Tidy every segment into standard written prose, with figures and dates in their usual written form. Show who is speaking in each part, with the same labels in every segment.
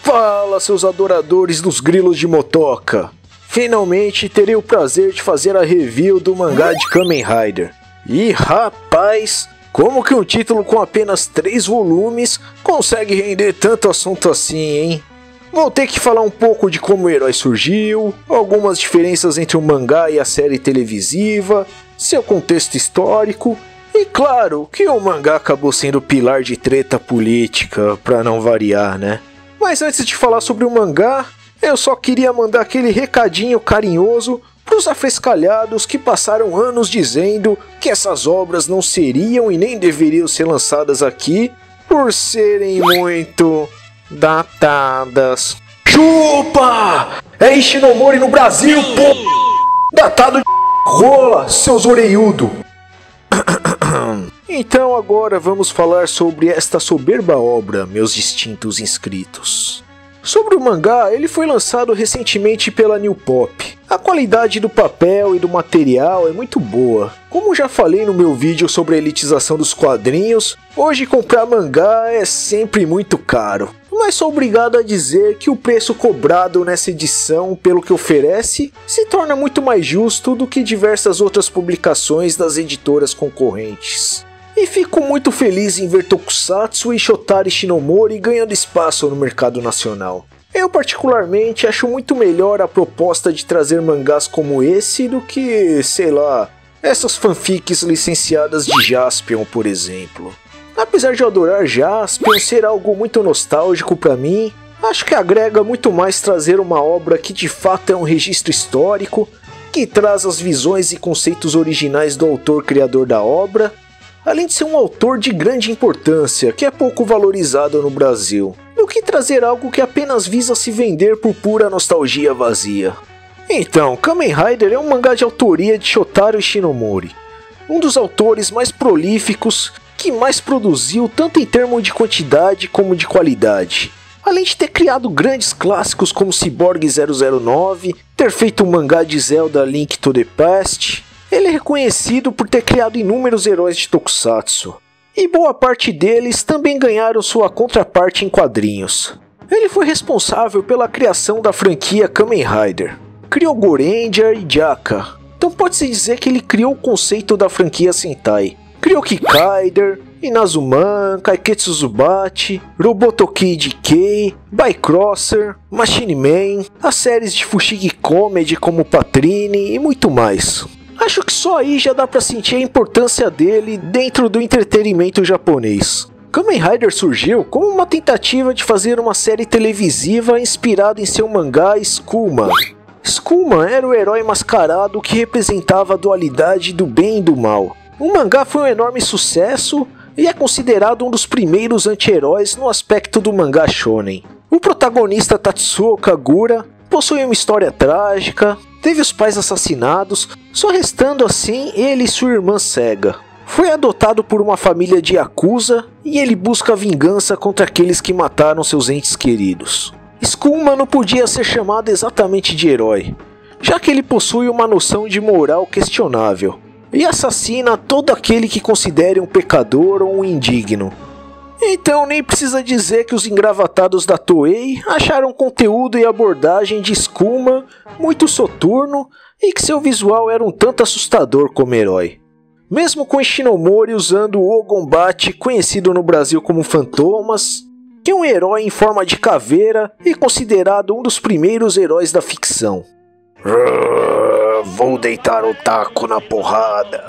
Speaker 1: Fala, seus adoradores dos grilos de motoca! Finalmente terei o prazer de fazer a review do mangá de Kamen Rider. E rapaz, como que um título com apenas 3 volumes consegue render tanto assunto assim, hein? Vou ter que falar um pouco de como o herói surgiu, algumas diferenças entre o mangá e a série televisiva, seu contexto histórico, e claro que o mangá acabou sendo pilar de treta política, pra não variar, né? Mas antes de falar sobre o mangá, eu só queria mandar aquele recadinho carinhoso pros afrescalhados que passaram anos dizendo que essas obras não seriam e nem deveriam ser lançadas aqui por serem muito datadas. Chupa! É Ishinomori no Brasil, pô! Datado de rola, seus orelhudo! Então agora vamos falar sobre esta soberba obra, meus distintos inscritos. Sobre o mangá, ele foi lançado recentemente pela New Pop. A qualidade do papel e do material é muito boa. Como já falei no meu vídeo sobre a elitização dos quadrinhos, hoje comprar mangá é sempre muito caro. Mas sou obrigado a dizer que o preço cobrado nessa edição pelo que oferece se torna muito mais justo do que diversas outras publicações das editoras concorrentes. E fico muito feliz em ver Tokusatsu e Shotaro Ishinomori ganhando espaço no mercado nacional. Eu particularmente acho muito melhor a proposta de trazer mangás como esse do que, sei lá, essas fanfics licenciadas de Jaspion, por exemplo. Apesar de eu adorar Jaspion ser algo muito nostálgico pra mim, acho que agrega muito mais trazer uma obra que de fato é um registro histórico, que traz as visões e conceitos originais do autor criador da obra, além de ser um autor de grande importância, que é pouco valorizado no Brasil, do que trazer algo que apenas visa se vender por pura nostalgia vazia. Então, Kamen Rider é um mangá de autoria de Shotaro Ishinomori, um dos autores mais prolíficos, que mais produziu tanto em termos de quantidade como de qualidade. Além de ter criado grandes clássicos como Cyborg 009, ter feito um mangá de Zelda Link to the Past, ele é reconhecido por ter criado inúmeros heróis de Tokusatsu, e boa parte deles também ganharam sua contraparte em quadrinhos. Ele foi responsável pela criação da franquia Kamen Rider, criou Goranger e Jaka, então pode-se dizer que ele criou o conceito da franquia Sentai. Criou Kikaider, Inazuman, Kaiketsu Zubachi, Roboto Kid K, Bycrosser, Machine Man, as séries de Fushigi Comedy como Patrine e muito mais. Acho que só aí já dá pra sentir a importância dele dentro do entretenimento japonês. Kamen Rider surgiu como uma tentativa de fazer uma série televisiva inspirada em seu mangá Skullman. Skullman era o herói mascarado que representava a dualidade do bem e do mal. O mangá foi um enorme sucesso e é considerado um dos primeiros anti-heróis no aspecto do mangá shonen. O protagonista Tatsuo Kagura possui uma história trágica, teve os pais assassinados, só restando assim ele e sua irmã cega. Foi adotado por uma família de Yakuza e ele busca vingança contra aqueles que mataram seus entes queridos. Skullman não podia ser chamado exatamente de herói, já que ele possui uma noção de moral questionável e assassina todo aquele que considere um pecador ou um indigno. Então nem precisa dizer que os engravatados da Toei acharam conteúdo e abordagem de Skullman muito soturno e que seu visual era um tanto assustador como herói. Mesmo com Ishinomori usando o Ogonbate, conhecido no Brasil como Fantomas, que é um herói em forma de caveira e considerado um dos primeiros heróis da ficção. Vou deitar o taco na porrada.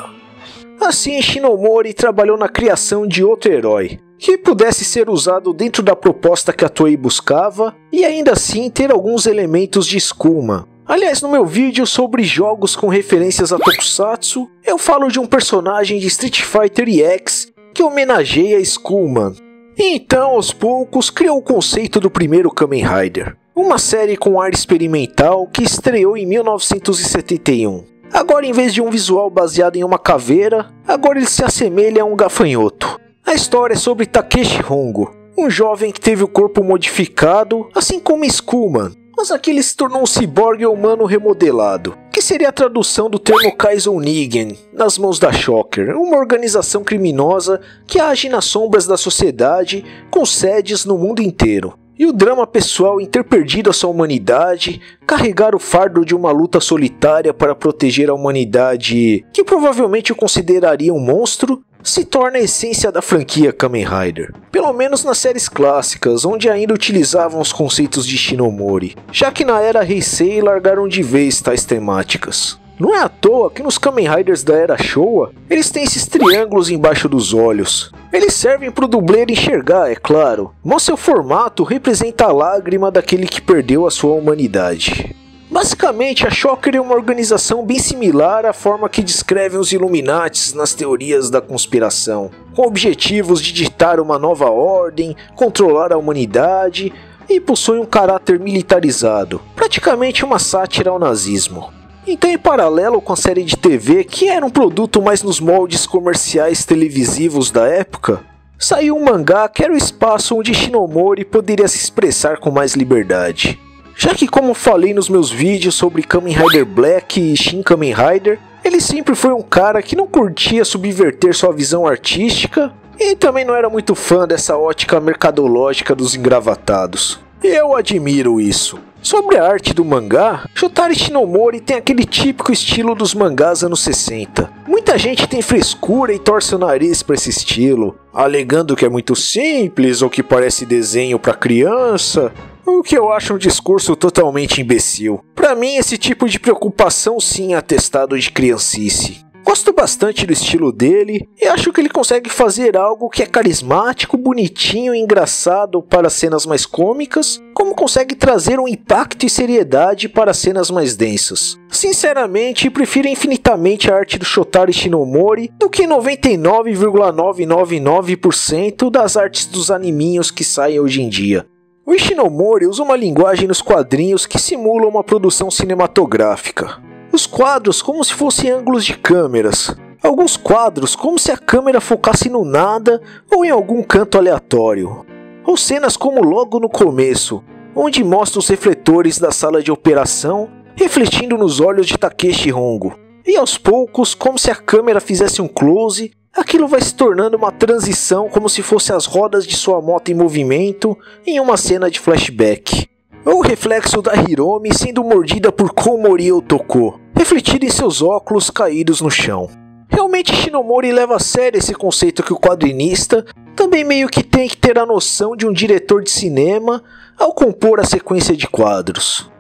Speaker 1: Assim, Ishinomori trabalhou na criação de outro herói, que pudesse ser usado dentro da proposta que a Toei buscava e ainda assim ter alguns elementos de Skullman. Aliás, no meu vídeo sobre jogos com referências a Tokusatsu, eu falo de um personagem de Street Fighter EX que homenageia Skullman. E então, aos poucos, criou o conceito do primeiro Kamen Rider, uma série com ar experimental que estreou em 1971. Agora, em vez de um visual baseado em uma caveira, agora ele se assemelha a um gafanhoto. A história é sobre Takeshi Hongo, um jovem que teve o corpo modificado, assim como Skullman, mas aqui ele se tornou um ciborgue humano remodelado, que seria a tradução do termo Kaizou Nigen, nas mãos da Shocker, uma organização criminosa que age nas sombras da sociedade, com sedes no mundo inteiro. e o drama pessoal em ter perdido a sua humanidade, carregar o fardo de uma luta solitária para proteger a humanidade, que provavelmente o consideraria um monstro, se torna a essência da franquia Kamen Rider. Pelo menos nas séries clássicas, onde ainda utilizavam os conceitos de Shinomori, já que na era Heisei largaram de vez tais temáticas. Não é à toa que nos Kamen Riders da era Showa, eles têm esses triângulos embaixo dos olhos. Eles servem para o dublê enxergar, é claro, mas seu formato representa a lágrima daquele que perdeu a sua humanidade. Basicamente, a Shocker é uma organização bem similar à forma que descrevem os Illuminatis nas teorias da conspiração, com objetivos de ditar uma nova ordem, controlar a humanidade e possui um caráter militarizado, praticamente uma sátira ao nazismo. Então, em paralelo com a série de TV, que era um produto mais nos moldes comerciais televisivos da época, saiu um mangá que era o espaço onde Shinomori poderia se expressar com mais liberdade. Já que, como falei nos meus vídeos sobre Kamen Rider Black e Shin Kamen Rider, ele sempre foi um cara que não curtia subverter sua visão artística e também não era muito fã dessa ótica mercadológica dos engravatados. E eu admiro isso. Sobre a arte do mangá, Shotaro Shinomori tem aquele típico estilo dos mangás anos 60. Muita gente tem frescura e torce o nariz para esse estilo, alegando que é muito simples ou que parece desenho para criança, o que eu acho um discurso totalmente imbecil. Para mim, esse tipo de preocupação sim é atestado de criancice. Gosto bastante do estilo dele e acho que ele consegue fazer algo que é carismático, bonitinho e engraçado para cenas mais cômicas, como consegue trazer um impacto e seriedade para cenas mais densas. Sinceramente, prefiro infinitamente a arte do Shotaro Shinomori do que 99,999% das artes dos animinhos que saem hoje em dia. O Shinomori usa uma linguagem nos quadrinhos que simula uma produção cinematográfica. Os quadros como se fossem ângulos de câmeras, alguns quadros como se a câmera focasse no nada ou em algum canto aleatório, ou cenas como logo no começo, onde mostra os refletores da sala de operação refletindo nos olhos de Takeshi Hongo, e aos poucos, como se a câmera fizesse um close, aquilo vai se tornando uma transição como se fossem as rodas de sua moto em movimento em uma cena de flashback. Ou o reflexo da Hiromi sendo mordida por Komori Otoko, refletido em seus óculos caídos no chão. Realmente Shinomori leva a sério esse conceito que o quadrinista também meio que tem que ter a noção de um diretor de cinema ao compor a sequência de quadros.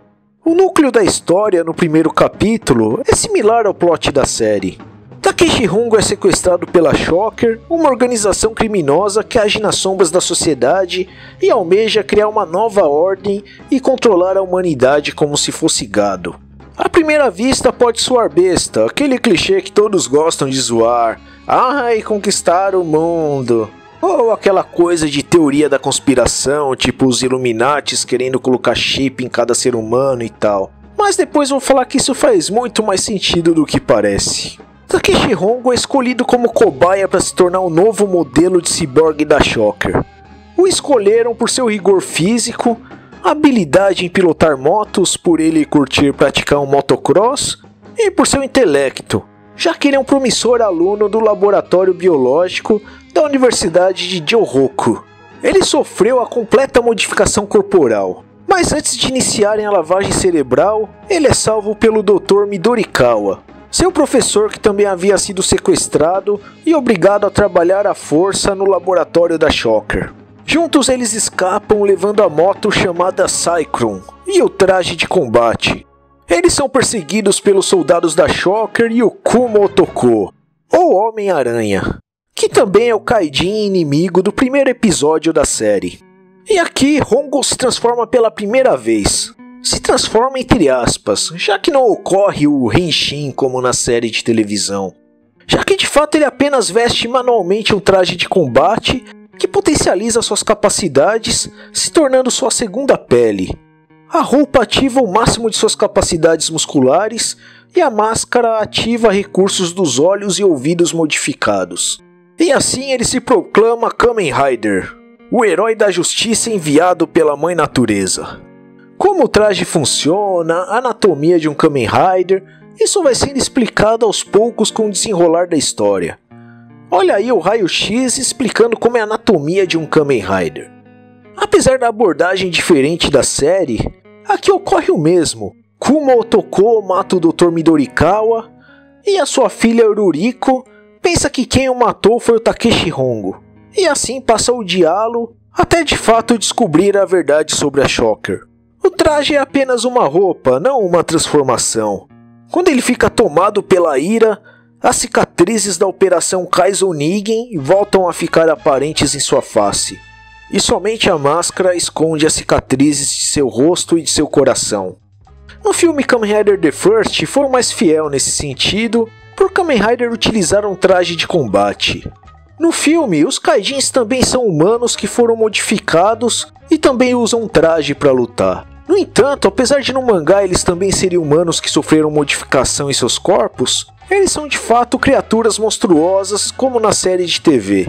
Speaker 1: O núcleo da história no primeiro capítulo é similar ao plot da série. Takeshi Hongo é sequestrado pela Shocker, uma organização criminosa que age nas sombras da sociedade e almeja criar uma nova ordem e controlar a humanidade como se fosse gado. À primeira vista pode soar besta, aquele clichê que todos gostam de zoar, ai, conquistar o mundo, ou aquela coisa de teoria da conspiração, tipo os Illuminatis querendo colocar chip em cada ser humano e tal. Mas depois vou falar que isso faz muito mais sentido do que parece. Takeshi Hongo é escolhido como cobaia para se tornar o novo modelo de ciborgue da Shocker. O escolheram por seu rigor físico, habilidade em pilotar motos por ele curtir praticar um motocross e por seu intelecto, já que ele é um promissor aluno do laboratório biológico da Universidade de Johhoku. Ele sofreu a completa modificação corporal, mas antes de iniciarem a lavagem cerebral, ele é salvo pelo Dr. Midorikawa, seu professor que também havia sido sequestrado e obrigado a trabalhar à força no laboratório da Shocker. Juntos eles escapam levando a moto chamada Cyclone e o traje de combate. Eles são perseguidos pelos soldados da Shocker e o Kumo Otoko, ou Homem-Aranha, que também é o Kaijin inimigo do primeiro episódio da série. E aqui Hongo se transforma pela primeira vez. Se transforma entre aspas, já que não ocorre o Henshin como na série de televisão. Já que de fato ele apenas veste manualmente um traje de combate que potencializa suas capacidades, se tornando sua segunda pele. A roupa ativa o máximo de suas capacidades musculares e a máscara ativa recursos dos olhos e ouvidos modificados. E assim ele se proclama Kamen Rider, o herói da justiça enviado pela Mãe Natureza. Como o traje funciona, a anatomia de um Kamen Rider, isso vai sendo explicado aos poucos com o desenrolar da história. Olha aí o raio-x explicando como é a anatomia de um Kamen Rider. Apesar da abordagem diferente da série, aqui ocorre o mesmo. Kuma Otoko mata o Dr. Midorikawa e a sua filha Ruriko pensa que quem o matou foi o Takeshi Hongo. E assim passa o diálogo até de fato descobrir a verdade sobre a Shocker. O traje é apenas uma roupa, não uma transformação. Quando ele fica tomado pela ira, as cicatrizes da Operação Kaizo Nigen voltam a ficar aparentes em sua face. E somente a máscara esconde as cicatrizes de seu rosto e de seu coração. No filme Kamen Rider The First foram mais fiel nesse sentido, por Kamen Rider utilizar um traje de combate. No filme, os Kaijins também são humanos que foram modificados e também usam um traje para lutar. No entanto, apesar de no mangá eles também serem humanos que sofreram modificação em seus corpos, eles são de fato criaturas monstruosas como na série de TV.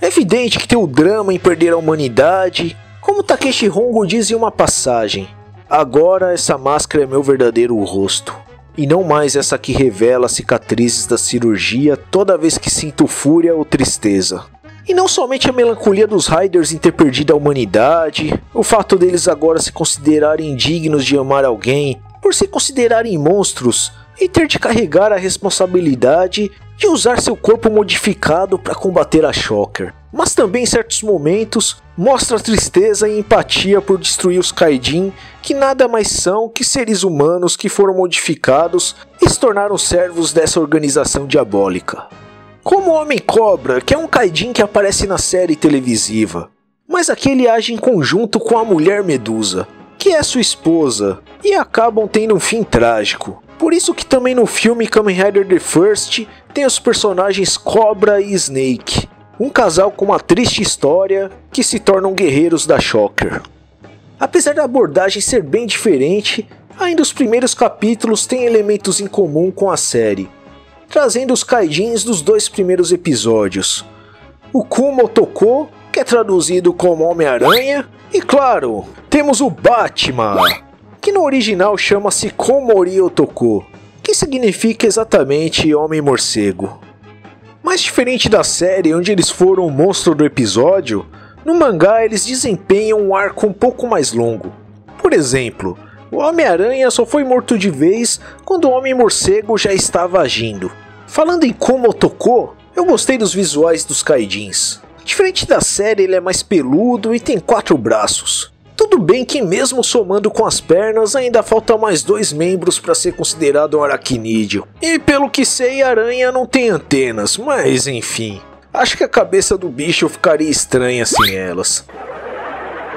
Speaker 1: É evidente que tem o drama em perder a humanidade, como Takeshi Hongo diz em uma passagem: agora essa máscara é meu verdadeiro rosto, e não mais essa que revela as cicatrizes da cirurgia toda vez que sinto fúria ou tristeza. E não somente a melancolia dos Riders em ter perdido a humanidade, o fato deles agora se considerarem dignos de amar alguém, por se considerarem monstros, e ter de carregar a responsabilidade de usar seu corpo modificado para combater a Shocker. Mas também em certos momentos mostra tristeza e empatia por destruir os Kaijin, que nada mais são que seres humanos que foram modificados e se tornaram servos dessa organização diabólica. Como o Homem-Cobra, que é um Kaijin que aparece na série televisiva, mas aqui ele age em conjunto com a Mulher Medusa, que é sua esposa, e acabam tendo um fim trágico. Por isso que também no filme Kamen Rider The First tem os personagens Cobra e Snake, um casal com uma triste história que se tornam guerreiros da Shocker. Apesar da abordagem ser bem diferente, ainda os primeiros capítulos têm elementos em comum com a série, trazendo os Kaijins dos dois primeiros episódios. O Kuma Otoko, que é traduzido como Homem-Aranha, e claro, temos o Batman, que no original chama-se Komori Otoko, que significa exatamente Homem-Morcego. Mais diferente da série, onde eles foram o monstro do episódio, no mangá eles desempenham um arco um pouco mais longo. Por exemplo, o Homem-Aranha só foi morto de vez quando o Homem-Morcego já estava agindo. Falando em Kuma Otoko, eu gostei dos visuais dos Kaijins. Diferente da série, ele é mais peludo e tem 4 braços. Tudo bem que mesmo somando com as pernas, ainda falta mais 2 membros para ser considerado um aracnídeo. E pelo que sei, a aranha não tem antenas, mas enfim. Acho que a cabeça do bicho ficaria estranha sem elas.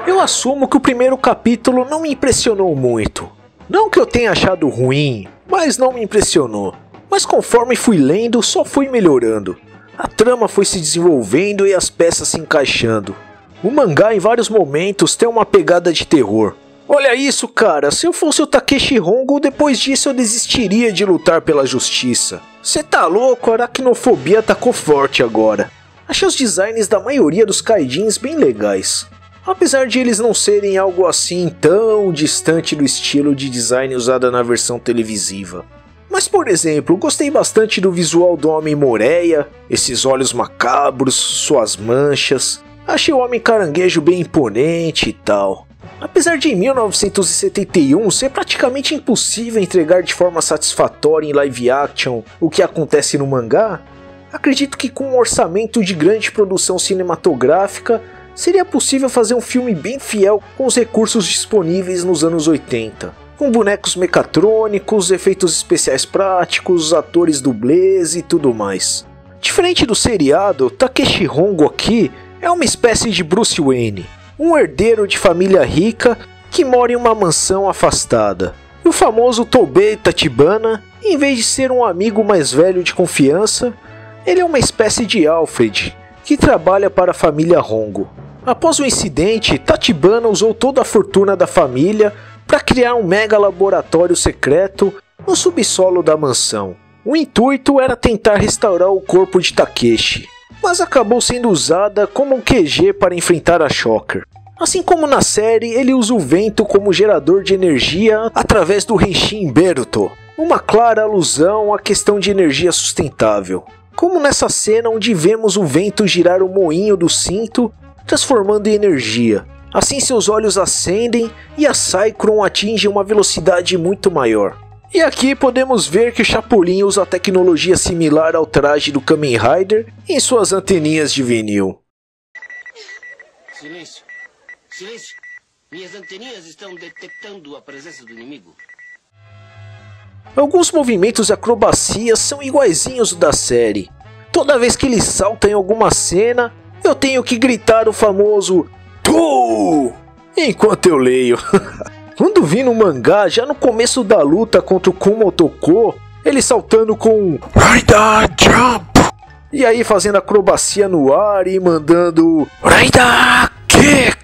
Speaker 1: Eu assumo que o primeiro capítulo não me impressionou muito. Não que eu tenha achado ruim, mas não me impressionou. Mas conforme fui lendo, só fui melhorando. A trama foi se desenvolvendo e as peças se encaixando. O mangá em vários momentos tem uma pegada de terror. Olha isso, cara, se eu fosse o Takeshi Hongo, depois disso eu desistiria de lutar pela justiça. Cê tá louco, a aracnofobia tacou forte agora. Achei os designs da maioria dos Kaijins bem legais. Apesar de eles não serem algo assim tão distante do estilo de design usado na versão televisiva. Mas por exemplo, gostei bastante do visual do Homem-Moreia, esses olhos macabros, suas manchas. Achei o Homem-Caranguejo bem imponente e tal. Apesar de em 1971 ser praticamente impossível entregar de forma satisfatória em live action o que acontece no mangá, acredito que com um orçamento de grande produção cinematográfica seria possível fazer um filme bem fiel com os recursos disponíveis nos anos 80. Com bonecos mecatrônicos, efeitos especiais práticos, atores dublês e tudo mais. Diferente do seriado, Takeshi Hongo aqui é uma espécie de Bruce Wayne, um herdeiro de família rica que mora em uma mansão afastada. E o famoso Tobei Tachibana, em vez de ser um amigo mais velho de confiança, ele é uma espécie de Alfred, que trabalha para a família Hongo. Após o incidente, Tachibana usou toda a fortuna da família para criar um mega laboratório secreto no subsolo da mansão. O intuito era tentar restaurar o corpo de Takeshi, mas acabou sendo usada como um QG para enfrentar a Shocker. Assim como na série, ele usa o vento como gerador de energia através do Henshin Beruto, uma clara alusão à questão de energia sustentável. Como nessa cena onde vemos o vento girar o moinho do cinto, transformando em energia. Assim seus olhos acendem e a Psychron atinge uma velocidade muito maior. E aqui podemos ver que o Chapolin usa tecnologia similar ao traje do Kamen Rider em suas anteninhas de vinil.
Speaker 2: Silêncio. Silêncio. Minhas anteninhas estão detectando a presença do inimigo.
Speaker 1: Alguns movimentos de acrobacia são iguaizinhos da série. Toda vez que ele salta em alguma cena, eu tenho que gritar o famoso "Tu!" enquanto eu leio. Quando vi no mangá, já no começo da luta contra o Kumotoko, ele saltando com Raida Jump! E aí fazendo acrobacia no ar e mandando Raida Kick!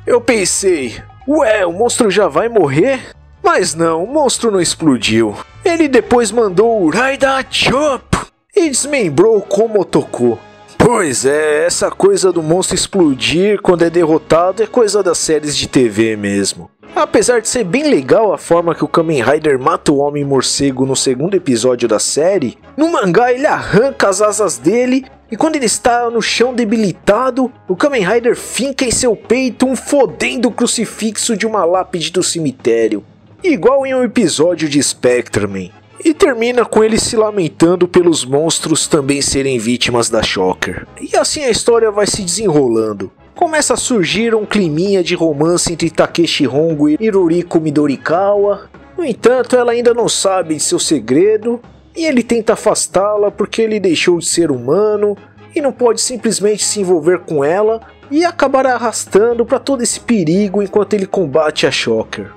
Speaker 1: Eu pensei, ué, o monstro já vai morrer? Mas não, o monstro não explodiu. Ele depois mandou Raida Jump! E desmembrou o Kumotoko. Pois é, essa coisa do monstro explodir quando é derrotado é coisa das séries de TV mesmo. Apesar de ser bem legal a forma que o Kamen Rider mata o Homem-Morcego no segundo episódio da série, no mangá ele arranca as asas dele e quando ele está no chão debilitado, o Kamen Rider finca em seu peito um fodendo crucifixo de uma lápide do cemitério, igual em um episódio de Spectreman. E termina com ele se lamentando pelos monstros também serem vítimas da Shocker. E assim a história vai se desenrolando. Começa a surgir um climinha de romance entre Takeshi Hongo e Ruriko Midorikawa. No entanto, ela ainda não sabe de seu segredo e ele tenta afastá-la porque ele deixou de ser humano e não pode simplesmente se envolver com ela e acabar arrastando para todo esse perigo enquanto ele combate a Shocker.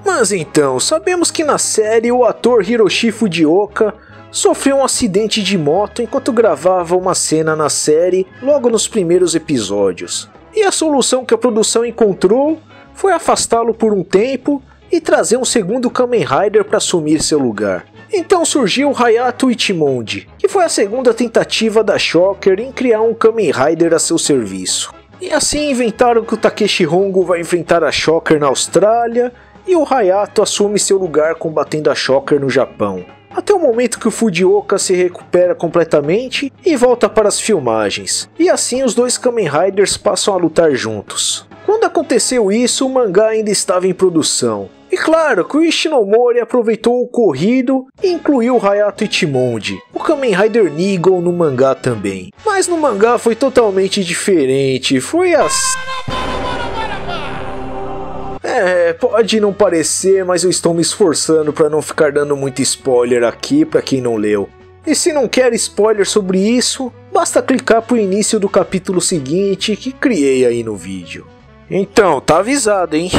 Speaker 1: Mas então, sabemos que na série o ator Hiroshi Fujioka sofreu um acidente de moto enquanto gravava uma cena na série logo nos primeiros episódios. E a solução que a produção encontrou foi afastá-lo por um tempo e trazer um segundo Kamen Rider para assumir seu lugar. Então surgiu Hayato Ichimonji, que foi a segunda tentativa da Shocker em criar um Kamen Rider a seu serviço. E assim inventaram que o Takeshi Hongo vai enfrentar a Shocker na Austrália e o Hayato assume seu lugar combatendo a Shocker no Japão. Até o momento que o Fujioka se recupera completamente e volta para as filmagens. E assim os dois Kamen Riders passam a lutar juntos. Quando aconteceu isso, o mangá ainda estava em produção. E claro que o Ishinomori aproveitou o ocorrido e incluiu o Hayato Ichimonji, o Kamen Rider Neagle, no mangá também. Mas no mangá foi totalmente diferente, foi assim... pode não parecer, mas eu estou me esforçando para não ficar dando muito spoiler aqui para quem não leu. E se não quer spoiler sobre isso, basta clicar pro início do capítulo seguinte que criei aí no vídeo. Então, tá avisado, hein?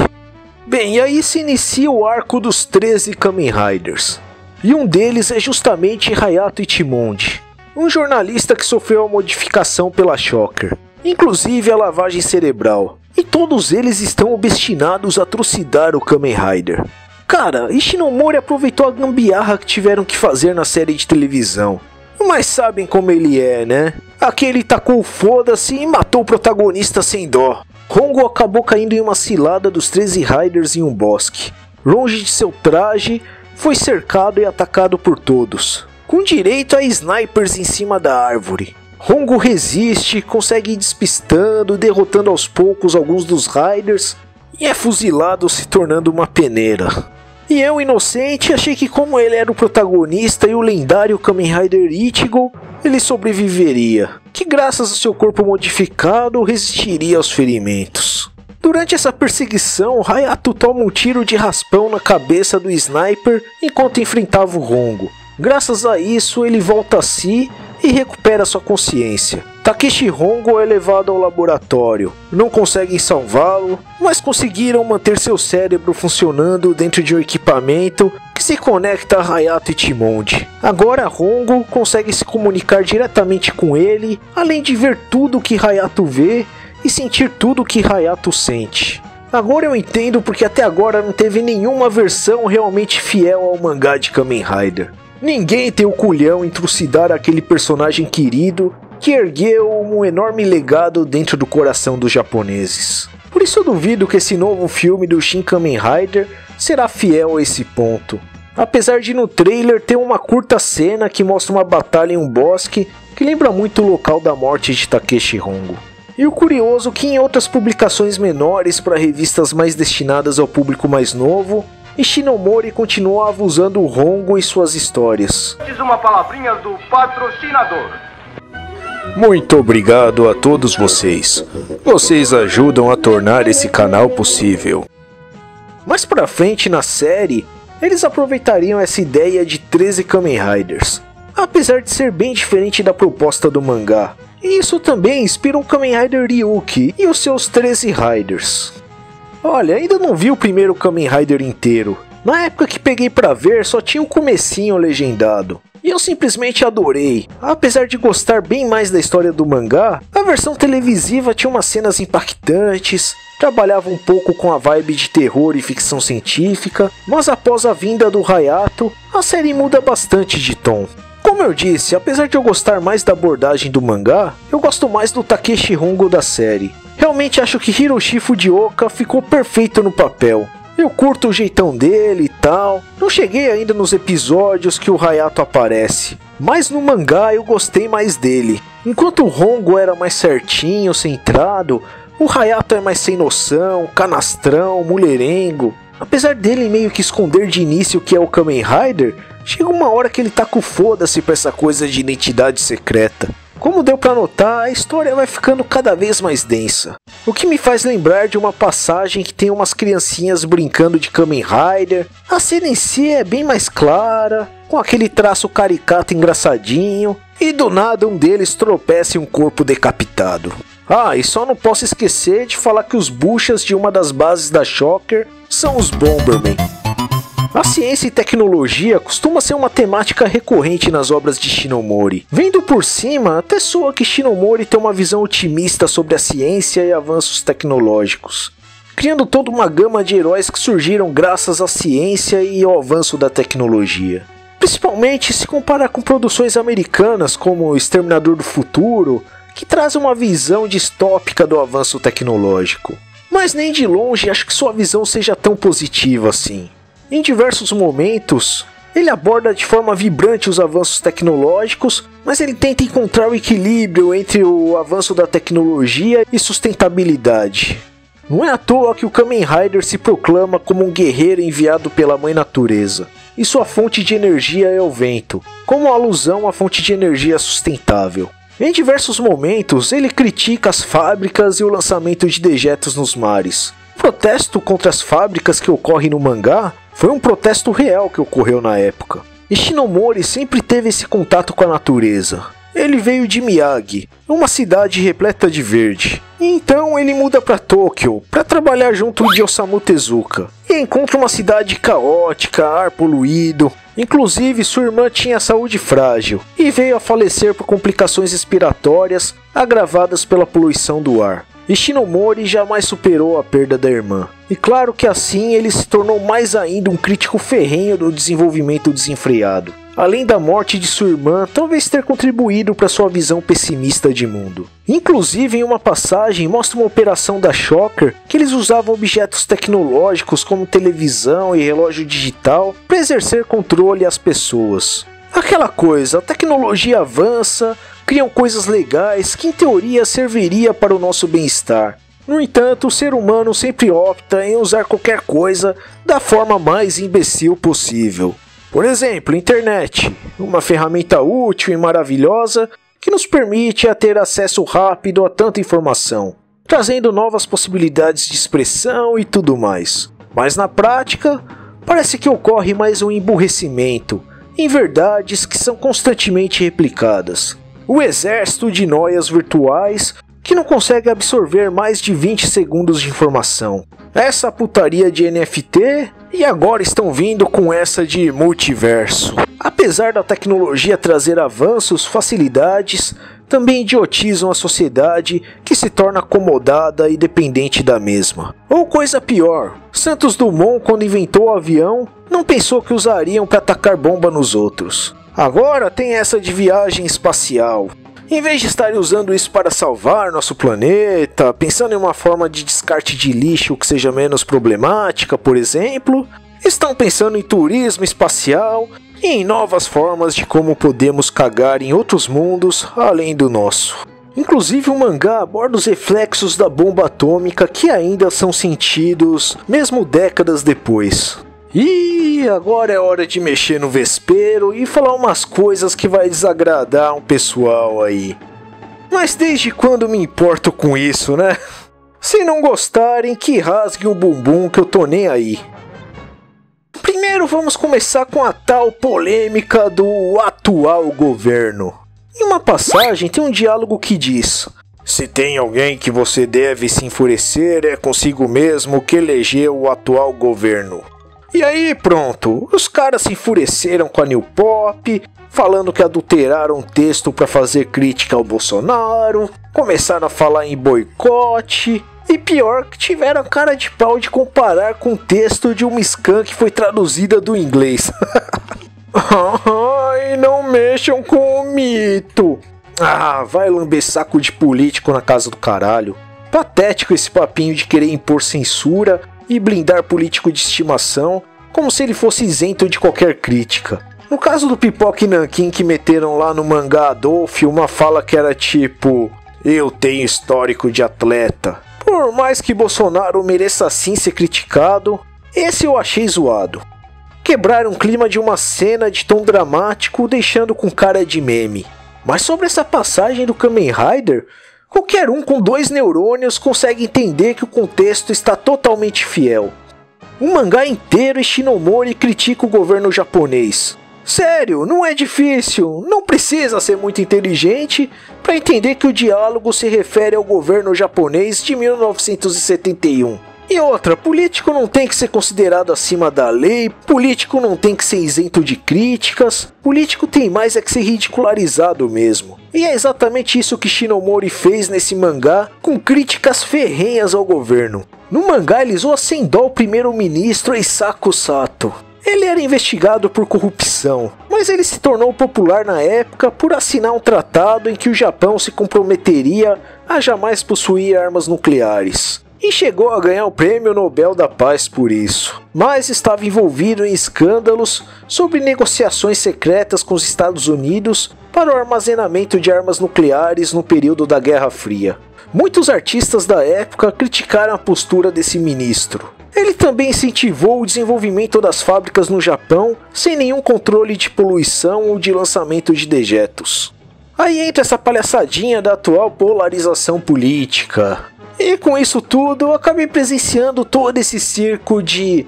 Speaker 1: Bem, e aí se inicia o arco dos 13 Kamen Riders. E um deles é justamente Hayato Ichimonji, um jornalista que sofreu a modificação pela Shocker, inclusive a lavagem cerebral. E todos eles estão obstinados a trucidar o Kamen Rider. Cara, Ishinomori aproveitou a gambiarra que tiveram que fazer na série de televisão. Mas sabem como ele é, né? Aqui ele tacou o foda-se e matou o protagonista sem dó. Hongo acabou caindo em uma cilada dos 13 Riders em um bosque. Longe de seu traje, foi cercado e atacado por todos, com direito a snipers em cima da árvore. Hongo resiste, consegue ir despistando, derrotando aos poucos alguns dos Riders e é fuzilado, se tornando uma peneira. E eu, inocente, achei que como ele era o protagonista e o lendário Kamen Rider Ichigo, ele sobreviveria, que graças ao seu corpo modificado resistiria aos ferimentos. Durante essa perseguição, Hayato toma um tiro de raspão na cabeça do sniper enquanto enfrentava o Hongo. Graças a isso, ele volta a si e recupera sua consciência. Takeshi Hongo é levado ao laboratório. Não conseguem salvá-lo, mas conseguiram manter seu cérebro funcionando dentro de um equipamento que se conecta a Hayato Ichimonji. Agora Hongo consegue se comunicar diretamente com ele, além de ver tudo o que Hayato vê e sentir tudo o que Hayato sente. Agora eu entendo porque até agora não teve nenhuma versão realmente fiel ao mangá de Kamen Rider. Ninguém tem o culhão em trucidar aquele personagem querido que ergueu um enorme legado dentro do coração dos japoneses. Por isso eu duvido que esse novo filme do Shin Kamen Rider será fiel a esse ponto. Apesar de no trailer ter uma curta cena que mostra uma batalha em um bosque que lembra muito o local da morte de Takeshi Hongo. E o curioso é que em outras publicações menores para revistas mais destinadas ao público mais novo, Ishinomori continuava usando o Hongo em suas histórias.
Speaker 3: Uma palavrinha do patrocinador.
Speaker 1: Muito obrigado a todos vocês. Vocês ajudam a tornar esse canal possível. Mais pra frente na série, eles aproveitariam essa ideia de 13 Kamen Riders, apesar de ser bem diferente da proposta do mangá. E isso também inspira o Kamen Rider Ryuki e os seus 13 Riders. Olha, ainda não vi o primeiro Kamen Rider inteiro. Na época que peguei pra ver, só tinha um comecinho legendado. E eu simplesmente adorei. Apesar de gostar bem mais da história do mangá, a versão televisiva tinha umas cenas impactantes, trabalhava um pouco com a vibe de terror e ficção científica, mas após a vinda do Hayato, a série muda bastante de tom. Como eu disse, apesar de eu gostar mais da abordagem do mangá, eu gosto mais do Takeshi Hongo da série. Realmente acho que Hiroshi Fujioka ficou perfeito no papel. Eu curto o jeitão dele e tal. Não cheguei ainda nos episódios que o Hayato aparece, mas no mangá eu gostei mais dele. Enquanto o Hongo era mais certinho, centrado, o Hayato é mais sem noção, canastrão, mulherengo. Apesar dele meio que esconder de início o que é o Kamen Rider, chega uma hora que ele tá com foda-se pra essa coisa de identidade secreta. Como deu pra notar, a história vai ficando cada vez mais densa. O que me faz lembrar de uma passagem que tem umas criancinhas brincando de Kamen Rider. A cena em si é bem mais clara, com aquele traço caricato engraçadinho, e do nada um deles tropeça em um corpo decapitado. Ah, e só não posso esquecer de falar que os buchas de uma das bases da Shocker são os Bomberman. A ciência e tecnologia costuma ser uma temática recorrente nas obras de Shinomori. Vendo por cima, até soa que Shinomori tem uma visão otimista sobre a ciência e avanços tecnológicos, criando toda uma gama de heróis que surgiram graças à ciência e ao avanço da tecnologia. Principalmente se comparar com produções americanas como Exterminador do Futuro, que trazem uma visão distópica do avanço tecnológico. Mas nem de longe acho que sua visão seja tão positiva assim. Em diversos momentos, ele aborda de forma vibrante os avanços tecnológicos, mas ele tenta encontrar o equilíbrio entre o avanço da tecnologia e sustentabilidade. Não é à toa que o Kamen Rider se proclama como um guerreiro enviado pela Mãe Natureza, e sua fonte de energia é o vento, como alusão à fonte de energia sustentável. Em diversos momentos, ele critica as fábricas e o lançamento de dejetos nos mares. O protesto contra as fábricas que ocorre no mangá foi um protesto real que ocorreu na época. E Shinomori sempre teve esse contato com a natureza. Ele veio de Miyagi, uma cidade repleta de verde. E então ele muda para Tóquio para trabalhar junto de Osamu Tezuka. E encontra uma cidade caótica, ar poluído. Inclusive sua irmã tinha saúde frágil e veio a falecer por complicações respiratórias agravadas pela poluição do ar. E Shinomori jamais superou a perda da irmã. E claro que assim ele se tornou mais ainda um crítico ferrenho do desenvolvimento desenfreado. Além da morte de sua irmã, talvez ter contribuído para sua visão pessimista de mundo. Inclusive em uma passagem mostra uma operação da Shocker que eles usavam objetos tecnológicos como televisão e relógio digital para exercer controle às pessoas. Aquela coisa, a tecnologia avança, criam coisas legais que em teoria serviria para o nosso bem-estar. No entanto, o ser humano sempre opta em usar qualquer coisa da forma mais imbecil possível. Por exemplo, internet, uma ferramenta útil e maravilhosa que nos permite ter acesso rápido a tanta informação, trazendo novas possibilidades de expressão e tudo mais. Mas na prática, parece que ocorre mais um emburrecimento em verdades que são constantemente replicadas. O exército de noias virtuais que não consegue absorver mais de 20 segundos de informação. Essa putaria de NFT e agora estão vindo com essa de multiverso. Apesar da tecnologia trazer avanços, facilidades, também idiotizam a sociedade que se torna acomodada e dependente da mesma. Ou coisa pior, Santos Dumont, quando inventou o avião, não pensou que usariam para atacar bomba nos outros. Agora tem essa de viagem espacial. Em vez de estarem usando isso para salvar nosso planeta, pensando em uma forma de descarte de lixo que seja menos problemática, por exemplo, estão pensando em turismo espacial e em novas formas de como podemos cagar em outros mundos além do nosso. Inclusive o mangá aborda os reflexos da bomba atômica que ainda são sentidos mesmo décadas depois. E agora é hora de mexer no vespeiro e falar umas coisas que vai desagradar um pessoal aí. Mas desde quando me importo com isso, né? Se não gostarem, que rasguem o bumbum que eu tô nem aí. Primeiro vamos começar com a tal polêmica do atual governo. Em uma passagem tem um diálogo que diz: se tem alguém que você deve se enfurecer é consigo mesmo que elegeu o atual governo. E aí pronto, os caras se enfureceram com a New Pop, falando que adulteraram o texto para fazer crítica ao Bolsonaro, começaram a falar em boicote, e pior que tiveram a cara de pau de comparar com o texto de uma scan que foi traduzida do inglês. Ai, não mexam com o mito. Ah, vai lamber saco de político na casa do caralho. Patético esse papinho de querer impor censura e blindar político de estimação, como se ele fosse isento de qualquer crítica. No caso do Pipoca e Nanquim que meteram lá no mangá Adolf uma fala que era tipo: eu tenho histórico de atleta. Por mais que Bolsonaro mereça sim ser criticado, esse eu achei zoado. Quebraram o clima de uma cena de tom dramático, deixando com cara de meme. Mas sobre essa passagem do Kamen Rider, qualquer um com 2 neurônios consegue entender que o contexto está totalmente fiel. O mangá inteiro Ishinomori critica o governo japonês. Sério, não é difícil, não precisa ser muito inteligente para entender que o diálogo se refere ao governo japonês de 1971. E outra, político não tem que ser considerado acima da lei, político não tem que ser isento de críticas, político tem mais é que ser ridicularizado mesmo. E é exatamente isso que Shinomori fez nesse mangá, com críticas ferrenhas ao governo. No mangá ele zoa sem dó o primeiro-ministro Eisaku Sato. Ele era investigado por corrupção, mas ele se tornou popular na época por assinar um tratado em que o Japão se comprometeria a jamais possuir armas nucleares. E chegou a ganhar o Prêmio Nobel da Paz por isso, mas estava envolvido em escândalos sobre negociações secretas com os Estados Unidos para o armazenamento de armas nucleares no período da Guerra Fria. Muitos artistas da época criticaram a postura desse ministro. Ele também incentivou o desenvolvimento das fábricas no Japão sem nenhum controle de poluição ou de lançamento de dejetos. Aí entra essa palhaçadinha da atual polarização política. E com isso tudo, eu acabei presenciando todo esse circo de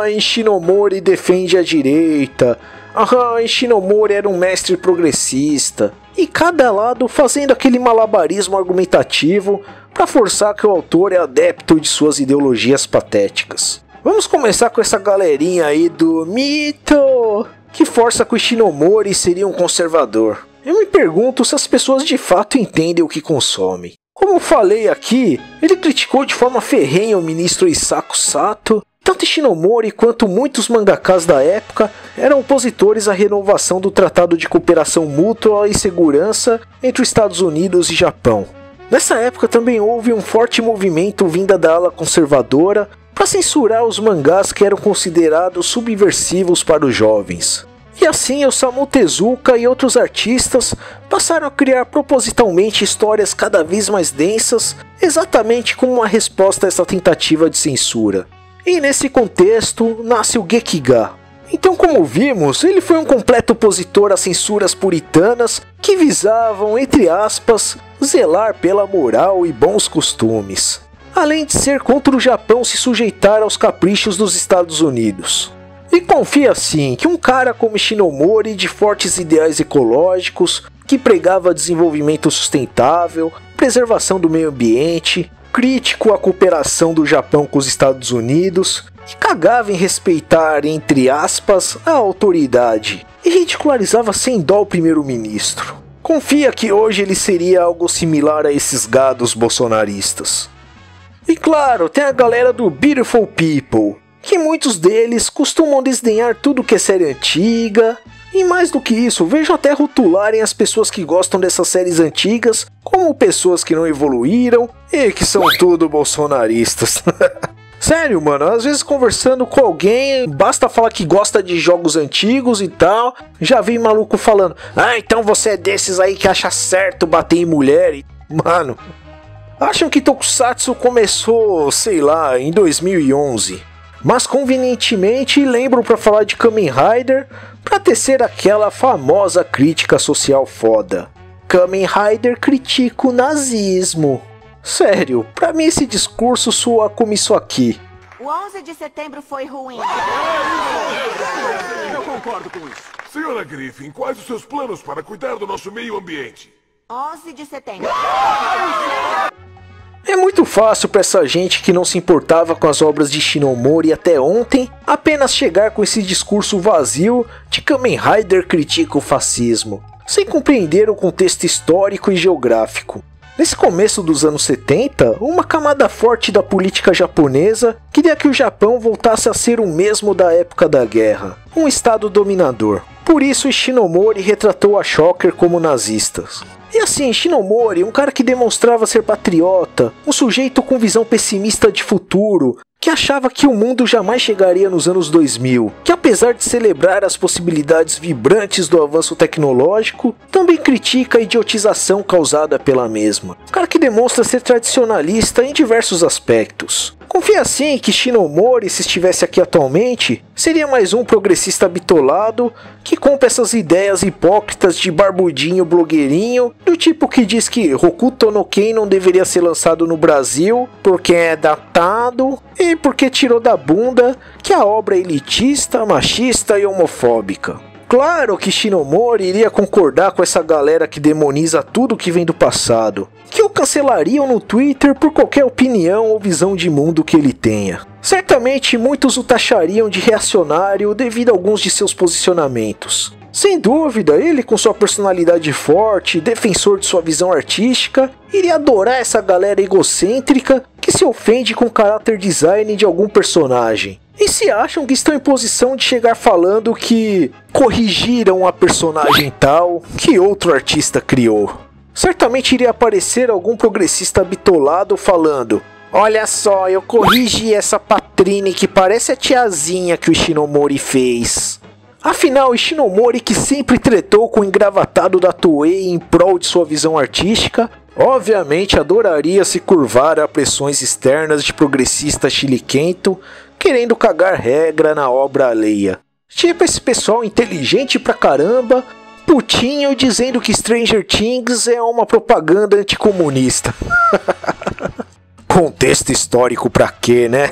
Speaker 1: Ishinomori defende a direita, Ishinomori era um mestre progressista, e cada lado fazendo aquele malabarismo argumentativo para forçar que o autor é adepto de suas ideologias patéticas. Vamos começar com essa galerinha aí do mito, que força que o Ishinomori seria um conservador. Eu me pergunto se as pessoas de fato entendem o que consomem. Como falei aqui, ele criticou de forma ferrenha o ministro Eisaku Sato. Tanto Ishinomori quanto muitos mangakas da época eram opositores à renovação do Tratado de Cooperação Mútua e Segurança entre os Estados Unidos e Japão. Nessa época também houve um forte movimento vinda da ala conservadora para censurar os mangás que eram considerados subversivos para os jovens. E assim Osamu Tezuka e outros artistas passaram a criar propositalmente histórias cada vez mais densas, exatamente como uma resposta a essa tentativa de censura. E nesse contexto nasce o Gekiga. Então, como vimos, ele foi um completo opositor às censuras puritanas que visavam, entre aspas, zelar pela moral e bons costumes, além de ser contra o Japão se sujeitar aos caprichos dos Estados Unidos. E confia assim que um cara como Ishinomori, de fortes ideais ecológicos, que pregava desenvolvimento sustentável, preservação do meio ambiente, crítico à cooperação do Japão com os Estados Unidos, e cagava em respeitar, entre aspas, a autoridade, e ridicularizava sem dó o primeiro-ministro. Confia que hoje ele seria algo similar a esses gados bolsonaristas. E claro, tem a galera do Beautiful People, que muitos deles costumam desdenhar tudo que é série antiga, e mais do que isso, vejo até rotularem as pessoas que gostam dessas séries antigas como pessoas que não evoluíram e que são tudo bolsonaristas. Sério, mano, às vezes conversando com alguém, basta falar que gosta de jogos antigos e tal, já vem maluco falando, ah, então você é desses aí que acha certo bater em mulher. Mano, acham que Tokusatsu começou, sei lá, em 2011. Mas convenientemente lembro pra falar de Kamen Rider pra tecer aquela famosa crítica social foda. Kamen Rider critica o nazismo. Sério, pra mim esse discurso soa como isso aqui.
Speaker 4: O 11 de setembro foi ruim.
Speaker 5: Eu concordo com isso. Senhora Griffin, quais os seus planos para cuidar do nosso meio ambiente?
Speaker 4: 11 de setembro.
Speaker 1: É muito fácil pra essa gente que não se importava com as obras de Shinomori até ontem apenas chegar com esse discurso vazio de Kamen Rider critica o fascismo, sem compreender o contexto histórico e geográfico. Nesse começo dos anos 70, uma camada forte da política japonesa queria que o Japão voltasse a ser o mesmo da época da guerra, um estado dominador. Por isso, Shinomori retratou a Shocker como nazistas. E assim, Shinomori, um cara que demonstrava ser patriota, um sujeito com visão pessimista de futuro, que achava que o mundo jamais chegaria nos anos 2000, que apesar de celebrar as possibilidades vibrantes do avanço tecnológico, também critica a idiotização causada pela mesma. Um cara que demonstra ser tradicionalista em diversos aspectos. Confia assim que Shinomori, se estivesse aqui atualmente, seria mais um progressista bitolado que compra essas ideias hipócritas de barbudinho blogueirinho, do tipo que diz que Hokuto no Ken não deveria ser lançado no Brasil porque é datado e porque tirou da bunda que a obra é elitista, machista e homofóbica. Claro que Shinomori iria concordar com essa galera que demoniza tudo que vem do passado, que o cancelariam no Twitter por qualquer opinião ou visão de mundo que ele tenha. Certamente muitos o taxariam de reacionário devido a alguns de seus posicionamentos. Sem dúvida, ele com sua personalidade forte, defensor de sua visão artística, iria adorar essa galera egocêntrica que se ofende com o caráter design de algum personagem. E se acham que estão em posição de chegar falando que corrigiram a personagem tal que outro artista criou. Certamente iria aparecer algum progressista bitolado falando: olha só, eu corrigi essa Patrine que parece a tiazinha que o Shinomori fez. Afinal, o Shinomori, que sempre tretou com o engravatado da Toei em prol de sua visão artística, obviamente adoraria se curvar a pressões externas de progressista chiliquento querendo cagar regra na obra alheia. Tipo esse pessoal inteligente pra caramba, putinho dizendo que Stranger Things é uma propaganda anticomunista. Contexto histórico pra quê, né?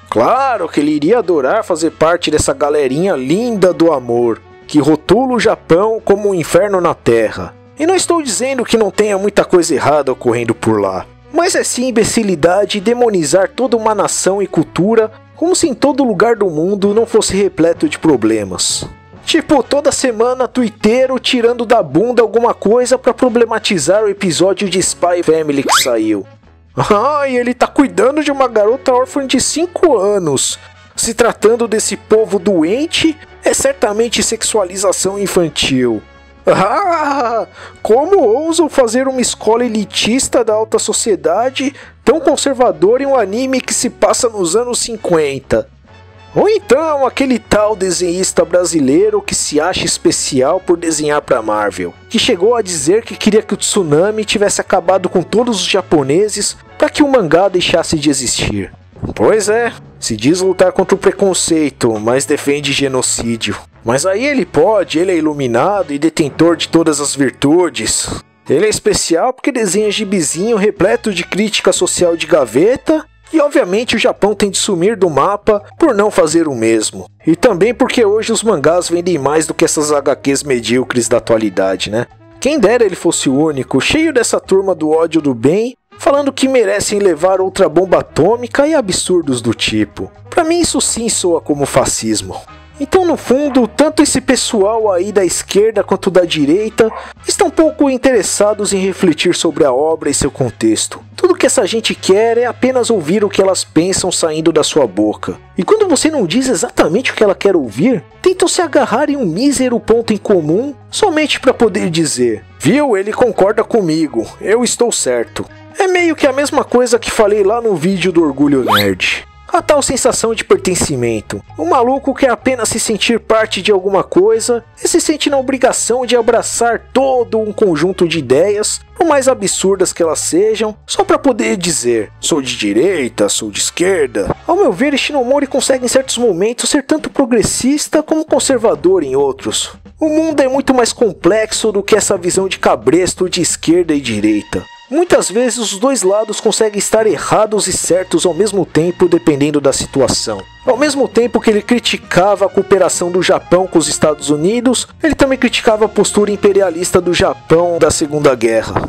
Speaker 1: Claro que ele iria adorar fazer parte dessa galerinha linda do amor, que rotula o Japão como um inferno na Terra. E não estou dizendo que não tenha muita coisa errada ocorrendo por lá, mas é sim imbecilidade demonizar toda uma nação e cultura como se em todo lugar do mundo não fosse repleto de problemas. Tipo, toda semana tuiteiro tirando da bunda alguma coisa pra problematizar o episódio de Spy Family que saiu. Ah, e ele tá cuidando de uma garota órfã de 5 anos. Se tratando desse povo doente, é certamente sexualização infantil. Ah, como ousam fazer uma escola elitista da alta sociedade tão conservadora em um anime que se passa nos anos 50? Ou então aquele tal desenhista brasileiro que se acha especial por desenhar pra Marvel, que chegou a dizer que queria que o tsunami tivesse acabado com todos os japoneses para que o mangá deixasse de existir. Pois é, se diz lutar contra o preconceito, mas defende genocídio. Mas aí ele é iluminado e detentor de todas as virtudes. Ele é especial porque desenha gibizinho repleto de crítica social de gaveta, e obviamente o Japão tem de sumir do mapa por não fazer o mesmo. E também porque hoje os mangás vendem mais do que essas HQs medíocres da atualidade, né? Quem dera ele fosse o único, cheio dessa turma do ódio do bem, falando que merecem levar outra bomba atômica e absurdos do tipo. Pra mim isso sim soa como fascismo. Então no fundo, tanto esse pessoal aí da esquerda quanto da direita estão pouco interessados em refletir sobre a obra e seu contexto. Tudo que essa gente quer é apenas ouvir o que elas pensam saindo da sua boca. E quando você não diz exatamente o que ela quer ouvir, tentam se agarrar em um mísero ponto em comum somente para poder dizer: viu, ele concorda comigo, eu estou certo. É meio que a mesma coisa que falei lá no vídeo do Orgulho Nerd. A tal sensação de pertencimento. O maluco quer apenas se sentir parte de alguma coisa e se sente na obrigação de abraçar todo um conjunto de ideias, por mais absurdas que elas sejam, só para poder dizer: sou de direita, sou de esquerda. Ao meu ver, Ishinomori consegue em certos momentos ser tanto progressista como conservador em outros. O mundo é muito mais complexo do que essa visão de cabresto de esquerda e direita. Muitas vezes os dois lados conseguem estar errados e certos ao mesmo tempo, dependendo da situação. Ao mesmo tempo que ele criticava a cooperação do Japão com os Estados Unidos, ele também criticava a postura imperialista do Japão da Segunda Guerra.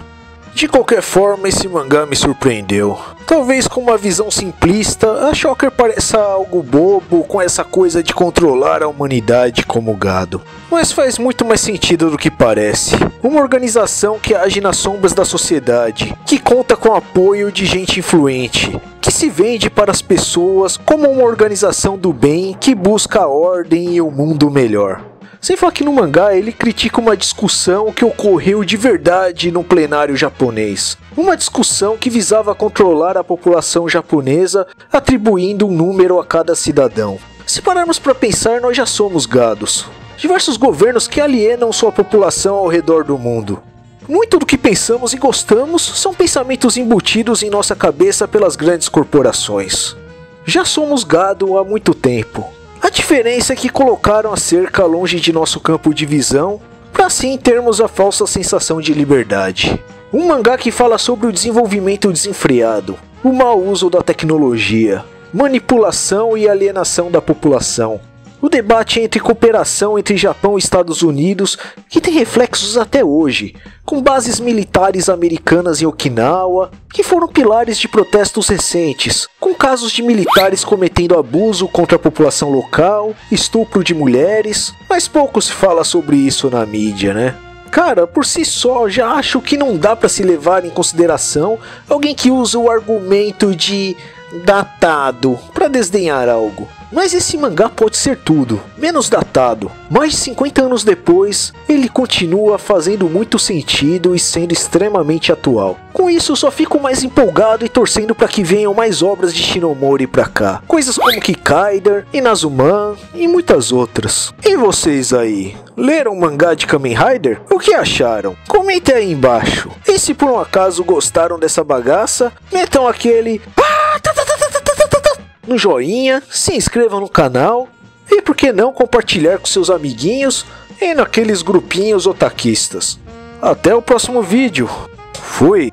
Speaker 1: De qualquer forma, esse mangá me surpreendeu. Talvez com uma visão simplista, a Shocker pareça algo bobo com essa coisa de controlar a humanidade como gado. Mas faz muito mais sentido do que parece. Uma organização que age nas sombras da sociedade, que conta com o apoio de gente influente, que se vende para as pessoas como uma organização do bem que busca a ordem e o mundo melhor. Sem falar que no mangá ele critica uma discussão que ocorreu de verdade no plenário japonês. Uma discussão que visava controlar a população japonesa, atribuindo um número a cada cidadão. Se pararmos para pensar, nós já somos gados. Diversos governos que alienam sua população ao redor do mundo. Muito do que pensamos e gostamos são pensamentos embutidos em nossa cabeça pelas grandes corporações. Já somos gado há muito tempo. A diferença é que colocaram a cerca longe de nosso campo de visão, para assim termos a falsa sensação de liberdade. Um mangá que fala sobre o desenvolvimento desenfreado, o mau uso da tecnologia, manipulação e alienação da população. O debate entre cooperação entre Japão e Estados Unidos, que tem reflexos até hoje, com bases militares americanas em Okinawa, que foram pilares de protestos recentes, com casos de militares cometendo abuso contra a população local, estupro de mulheres, mas pouco se fala sobre isso na mídia, né? Cara, por si só, já acho que não dá para se levar em consideração alguém que usa o argumento de datado para desdenhar algo. Mas esse mangá pode ser tudo, menos datado. Mais de 50 anos depois, ele continua fazendo muito sentido e sendo extremamente atual. Com isso, só fico mais empolgado e torcendo para que venham mais obras de Ishinomori pra cá. Coisas como Kikaider, Inazuman e muitas outras. E vocês aí, leram o mangá de Kamen Rider? O que acharam? Comentem aí embaixo. E se por um acaso gostaram dessa bagaça, metam aquele no joinha, se inscrevam no canal e por que não compartilhar com seus amiguinhos e naqueles grupinhos otaquistas. Até o próximo vídeo. Fui!